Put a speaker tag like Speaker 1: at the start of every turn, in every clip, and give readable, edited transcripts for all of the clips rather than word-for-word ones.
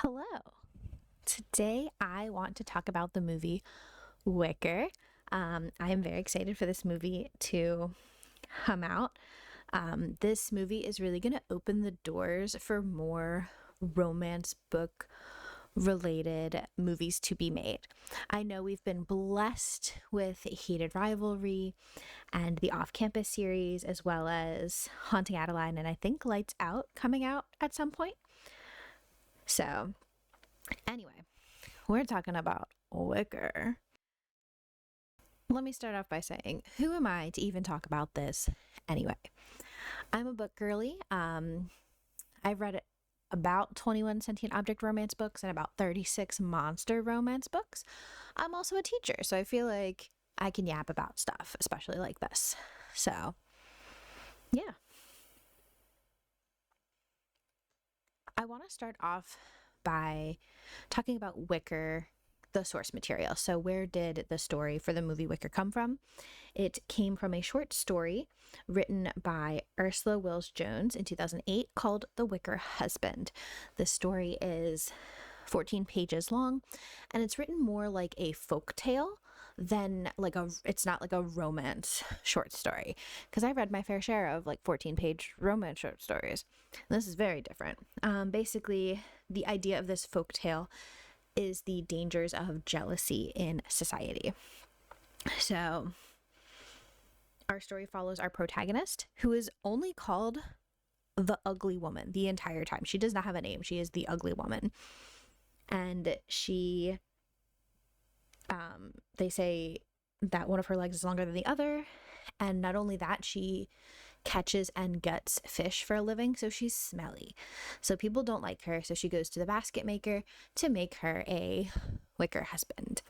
Speaker 1: Hello. Today I want to talk about the movie Wicker. I am very excited for this movie to come out. This movie is really going to open the doors for more romance book related movies to be made. I know we've been blessed with Heated Rivalry and the Off Campus series, as well as Haunting Adeline, and I think Lights Out coming out at some point. So, anyway, we're talking about Wicker. Let me start off by saying, who am I to even talk about this anyway? I'm a book girly. I've read about 21 sentient object romance books and about 36 monster romance books. I'm also a teacher, so I feel like I can yap about stuff, especially like this. So, yeah. I want to start off by talking about Wicker, the source material. So where did the story for the movie Wicker come from? It came from a short story written by Ursula Wills Jones in 2008 called The Wicker Husband. The story is 14 pages long, and it's written more like a folk tale than it's not like a romance short story, because I read my fair share of like 14-page romance short stories. And this is very different. Basically, the idea of this folk tale is the dangers of jealousy in society. So our story follows our protagonist, who is only called the Ugly Woman the entire time. She does not have a name. She is the Ugly Woman. And she, they say that one of her legs is longer than the other. And not only that, she catches and guts fish for a living, so she's smelly. So people don't like her, so she goes to the basket maker to make her a wicker husband.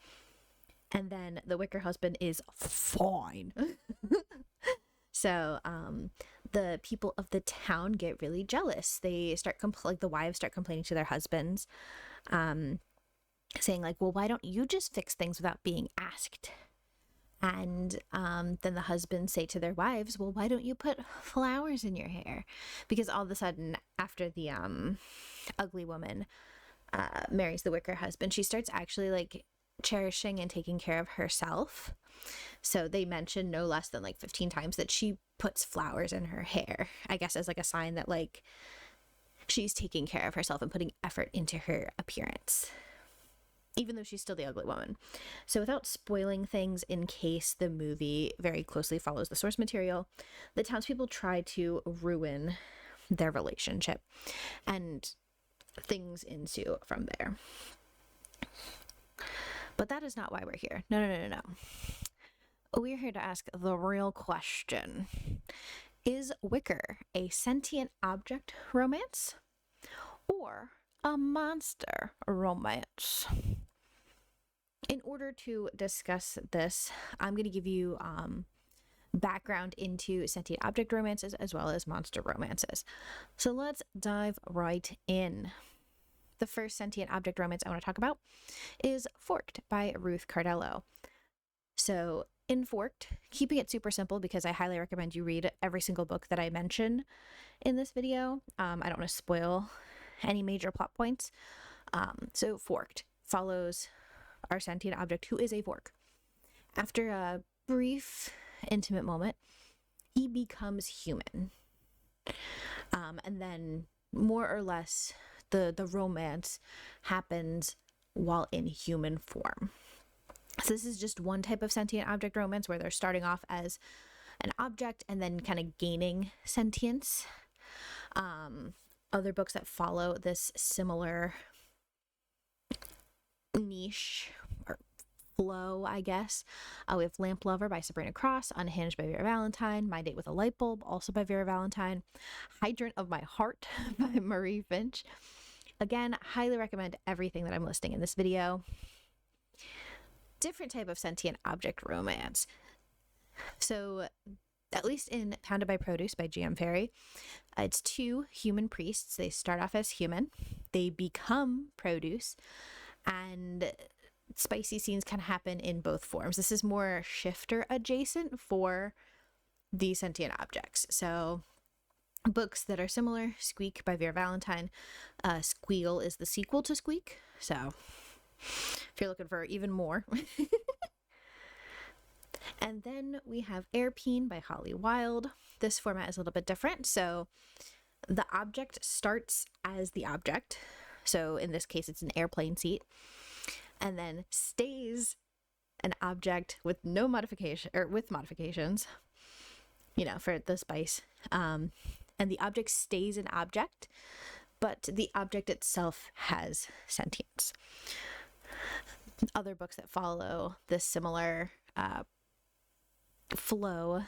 Speaker 1: And then the wicker husband is fine. So the people of the town get really jealous. They start the wives start complaining to their husbands, saying like, well, why don't you just fix things without being asked? And then the husbands say to their wives, well, why don't you put flowers in your hair? Because all of a sudden, after the Ugly Woman marries the wicker husband, she starts actually like cherishing and taking care of herself. So they mention no less than like 15 times that she puts flowers in her hair, I guess as like a sign that like she's taking care of herself and putting effort into her appearance, even though she's still the Ugly Woman. So without spoiling things, in case the movie very closely follows the source material, the townspeople try to ruin their relationship, and things ensue from there. But that is not why we're here. No. We're here to ask the real question. Is Wicker a sentient object romance or a monster romance? In order to discuss this, I'm going to give you background into sentient object romances as well as monster romances. So let's dive right in. The first sentient object romance I want to talk about is Forked by Ruth Cardello. So in Forked, keeping it super simple because I highly recommend you read every single book that I mention in this video. I don't want to spoil any major plot points. So Forked follows our sentient object, who is a fork. After a brief, intimate moment, he becomes human. And then more or less the romance happens while in human form. So this is just one type of sentient object romance where they're starting off as an object and then kind of gaining sentience. Other books that follow this similar niche or flow, I guess. We have Lamp Lover by Sabrina Cross, Unhinged by Vera Valentine, My Date with a Light Bulb, also by Vera Valentine, Hydrant of My Heart by Marie Finch. Again, highly recommend everything that I'm listing in this video. Different type of sentient object romance. So, at least in Pounded by Produce by G.M. Ferry, it's two human priests. They start off as human, they become produce, and spicy scenes can happen in both forms. This is more shifter adjacent for the sentient objects. So Books that are similar: Squeak by Vera Valentine. Squeal is the sequel to Squeak, so if you're looking for even more. And then we have Airpeen by Holly Wilde. This format is a little bit different. So the object starts as the object. So in this case, it's an airplane seat, and then stays an object with no modification, or with modifications, for the spice. And the object stays an object, but the object itself has sentience. Other books that follow this similar flow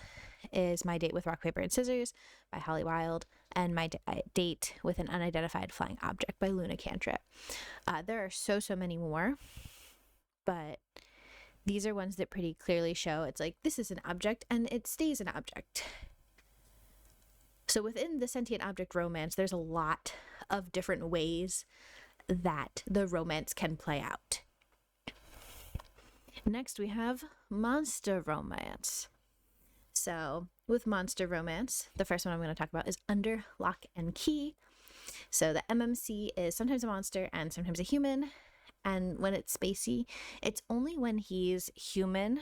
Speaker 1: is My Date with Rock, Paper, and Scissors by Holly Wilde, and My Date with an Unidentified Flying Object by Luna Cantrip. There are so many more, but these are ones that pretty clearly show it's like, this is an object and it stays an object. So within the sentient object romance, there's a lot of different ways that the romance can play out. Next, we have monster romance. So with monster romance, the first one I'm going to talk about is Under Lock and Key. So the MMC is sometimes a monster and sometimes a human. And when it's spacey, it's only when he's human.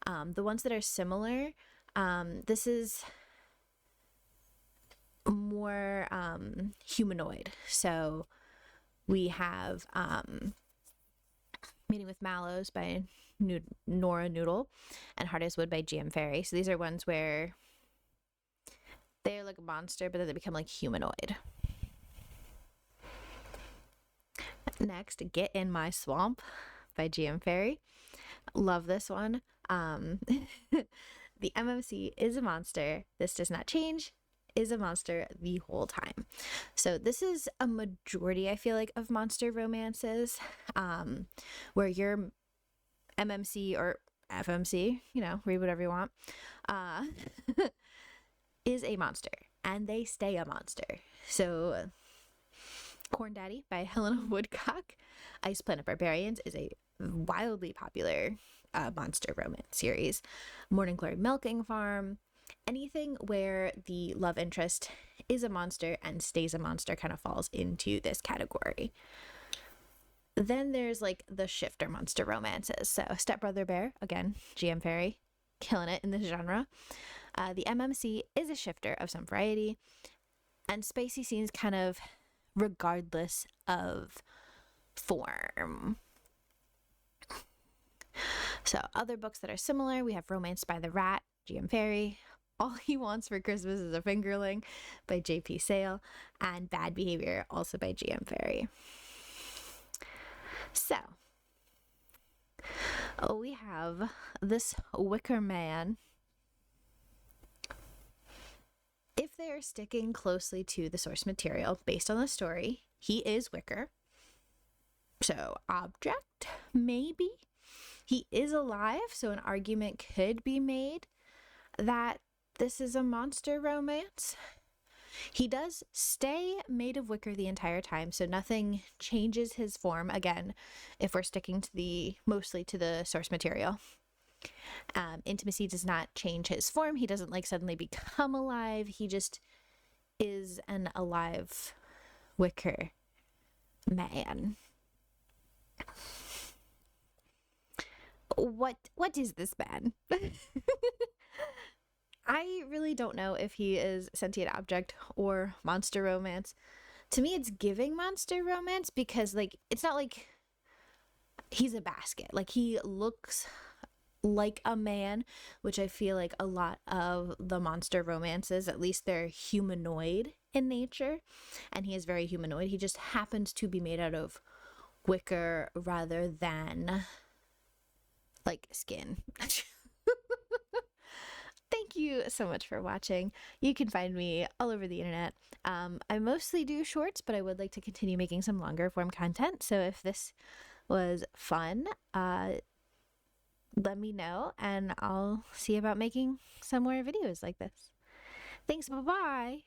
Speaker 1: The ones that are similar, this is more humanoid. So we have Meeting with Mallows by Nora Noodle and Hard as Wood by GM Ferry. So these are ones where they're like a monster, but then they become like humanoid. Next, Get in My Swamp by GM Ferry. Love this one. The MMC is a monster. This does not change. Is a monster the whole time. So this is a majority, I feel like, of monster romances, where your MMC or FMC, read whatever you want, is a monster, and they stay a monster. So Corn Daddy by Helena Woodcock, Ice Planet Barbarians is a wildly popular monster romance series. Morning Glory Milking Farm. Anything where the love interest is a monster and stays a monster kind of falls into this category. Then there's like the shifter monster romances. So Step Brother Bear, again, GM Ferry, killing it in this genre. The MMC is a shifter of some variety, and spacey scenes kind of regardless of form. So other books that are similar, we have Romance by the Rat, GM Ferry. All He Wants for Christmas is a Fingerling by J.P. Sale, and Bad Behavior, also by GM Ferry. So, we have this Wicker Man. If they are sticking closely to the source material based on the story, he is Wicker. So, object, maybe. He is alive, so an argument could be made that this is a monster romance. He does stay made of wicker the entire time, so nothing changes his form, again, if we're sticking to mostly to the source material. Intimacy does not change his form. He doesn't suddenly become alive. He just is an alive wicker man. What is this man? I really don't know if he is sentient object or monster romance. To me, it's giving monster romance because, it's not like he's a basket. He looks like a man, which I feel like a lot of the monster romances, at least they're humanoid in nature, and he is very humanoid. He just happens to be made out of wicker rather than, skin. Thank you so much for watching. You can find me all over the internet. I mostly do shorts, but I would like to continue making some longer form content. So if this was fun, let me know and I'll see about making some more videos like this. Thanks, bye-bye.